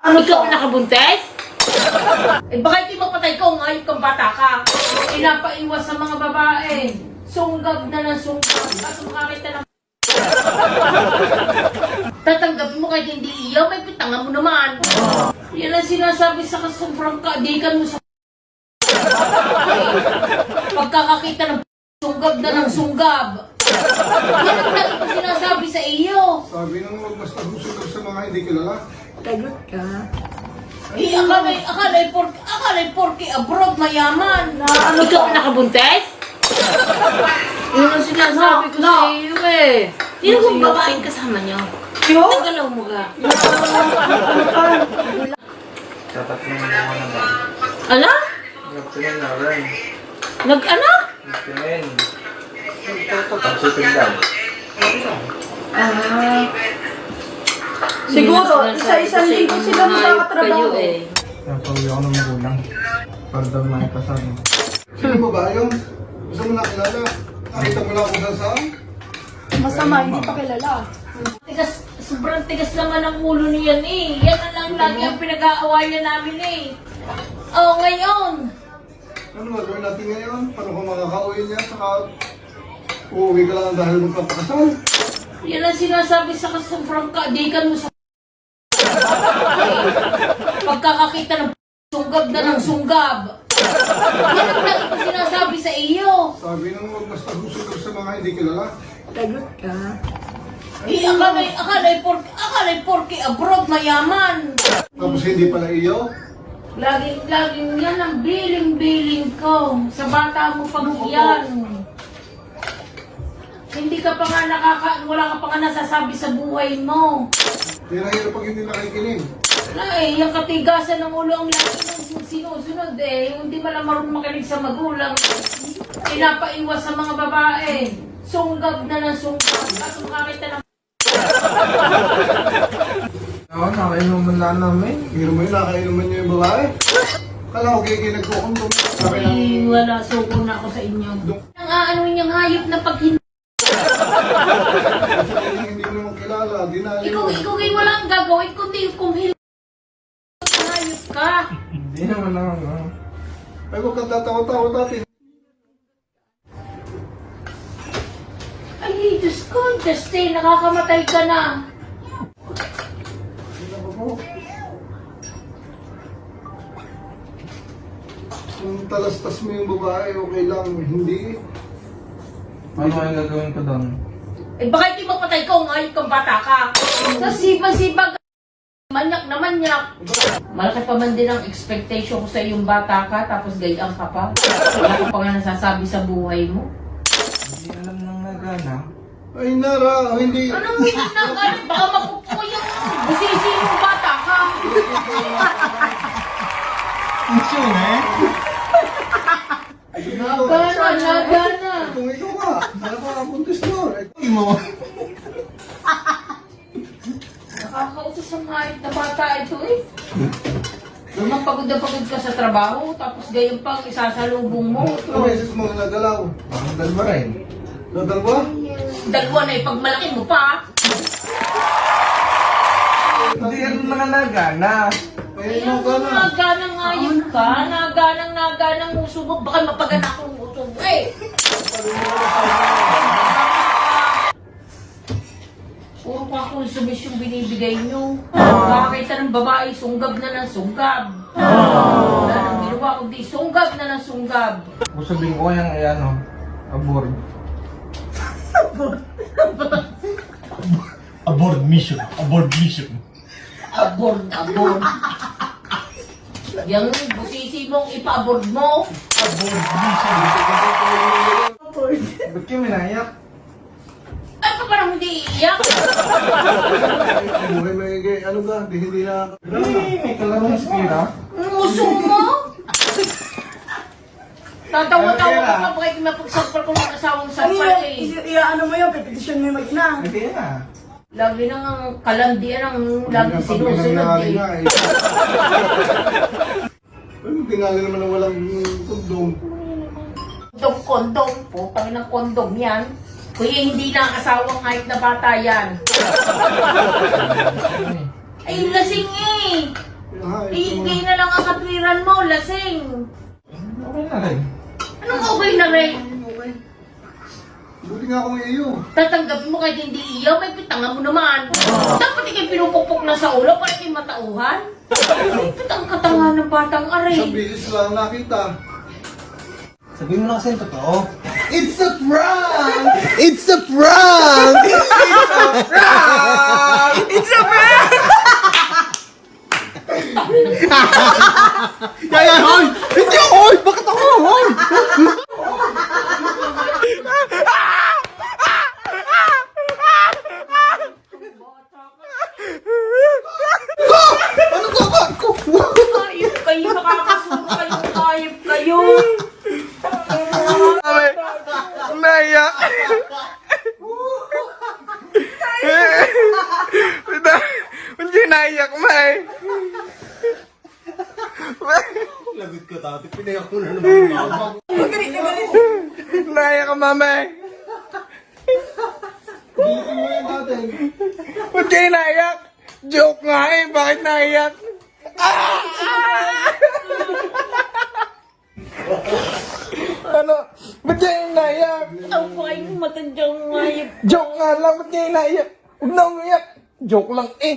Ano Ikaw to? ang nakabuntes? Eh baka hindi mapatay ko, ngayong kang bata ka. Pinapaiwas sa mga babae. Sunggab na ng sunggab. Kaso makakita ng tatanggapin mo kahit hindi iyaw, may pitanga mo naman. Yan ang sinasabi sa sobrang kaadikan mo sa pagkakakita ng sunggab na ng sunggab. Yan ang lagi ko sinasabi sa iyo. Sabi nang huwag basta husugan sa mga hindi kilala. Tagot ka. Eh, akala'y porke abroad mayaman. Ano Ikaw to? ang nakabuntes? Yun ang sinasabi ko sa iyo eh. Sino kong babaeng kasama niyo? Yo? Nagalaw mo ka. Tatatlo mo naman na ba? Ala? Nagtingin na rin. Nag-ano? Nagtingin. Pagsutin daw. Siguro, isa-isang linggo sila magkakatrabaho. eh. Napauwi ako ng magulang. Para daw makipasama. Sino ba ba yun? Gusto mo nakilala? Nakita mo lang kung saan? Masama, hindi pa kilala. Sobrang tigas naman ang ulo niyan eh. Yan na lang lagi ang pinag-aawayan namin eh. Oh, ngayon. Ano ba gawin natin ngayon? Paano kung makakauwi niya? Saka uuwi ka lang dahil magpapakasal? Yan ang sinasabi sa sobrang kaadikan mo sa pagkakakita ng sunggab na ng sunggab. Yan ang lagi ko sinasabi sa iyo. Sabi nang huwag basta husugan sa mga hindi kilala. Tagot ka. Eh, akala'y porke abroad mayaman. Tapos hindi pala iyo? Laging yan ang biling-biling ko. Sa bata mo pag yan. Hindi ka pa nga wala ka pa nga nasasabi sa buhay mo. Hirap pag hindi nakikinig. Wala eh, yung katigasan ng ulo ang laki ng sinusunod eh. Yung hindi malang marunong makinig sa magulang. Pinapaiwas sa mga babae. Sunggab na ng sunggab. Kaso makakita ng Ako, nakainuman lang namin. Hiro mo yun, nakainuman niyo yung babae? Kala ko kaya nagkukundong. Sabi ng... ay, wala, suko na ako sa inyo. Ang aano niyang hayop na pag Sabi ng hindi mo naman kilala, dinayo. ikaw ay wala ang gagawin kundi kung hayop ka. Hindi naman ako. Ay, huwag kang tatawa-tawa dati. Ay, Diyos ko, Justin, nakakamatay ka na. Kung talastas mo yung babae, okay lang. Hindi. Ano yung gagawin ko doon? Eh, baka hindi mapatay ko ngayong kang bata ka. Tapos sibag-sibag, manyak na manyak. Malaki pa man din ang expectation ko sa iyong bata ka, tapos gayang ka pa. Wala ka pa nga nasasabi sa buhay mo. Hindi alam nang nagana. Ay, Nara, hindi. Anong hinang galit? Baka mapupuyo. Busisi yung bata ka. Mission eh? Ay, ginagawa. Nagana. Kung ikaw ka, nakakabuntis mo. Hindi mo. Nakakautos ang hayop na bata ito eh. Naman pagod na pagod ka sa trabaho, tapos gayon pang isasalubong mo. Ang beses mo nagalaw. Parang dalawa rin. Dadalwa? Dalawa na eh, pag malaki mo pa. Hindi yan naman nagana. Ay, Ayan, no ka na. naganang hayop ka, naganang muso mo, baka mapagana akong muso mo eh. Puro pa konsumis yung binibigay nyo. Makakita ng babae, sunggab na ng sunggab. Wala nang ginawa kundi sunggab na ng sunggab. Kung sabihin ko yung ano, abort. Abort mission. Abort mission. Abord. Yung busisi mong ipa-abord mo. Abort mission. Ba't kayo minayak? Ay, pa parang hindi iiyak. Buhay may ano ka, hindi na. May kalawang spira. Muso mo? Tatawa-tawa ka pa bakit mapagsampal ko ng asawang Ano sampal yun? eh. Ano mo yun? Petisyon mo yung mag-ina. Hindi na. Lagi nang kalandian ang lagi sinusunod eh. Pero tingali naman na walang kondom. Kondom po, pang ng kondom yan. Kuya, hindi na ang asawang kahit na bata yan. Ay, lasing eh. Igay na lang ang katwiran mo, lasing. Okay na rin. Anong okay na rin? Okay. Buti nga akong iyo. Tatanggapin mo kahit hindi iyaw, may pitanga mo naman. Dapat ikay pinupukpok na sa ulo para ikay matauhan. Ipit ang katawan ng batang Isang aray. bilis lang nakita. Sabihin mo na kasi yung totoo. It's a prank! It's a prank! It's a prank! Kaya, hoy! Hindi ako, hoy! Bakit ako, hoy? Ano ka ba? Ayop kayo, nakakasuko kayo, ayop kayo. Naiyak! Hindi naiyak, May! Lagot ka dati, pinayak ko na naman mama. Naiyak ka, Mamay! Bilitin mo yan natin. Ba't kayo naiyak? Joke nga eh, bakit naiyak? Ano? Ba't kayo naiyak? Ang kayo matandyang ayop. Joke nga lang, ba't kayo naiyak? Huwag na umiyak. Joke lang eh.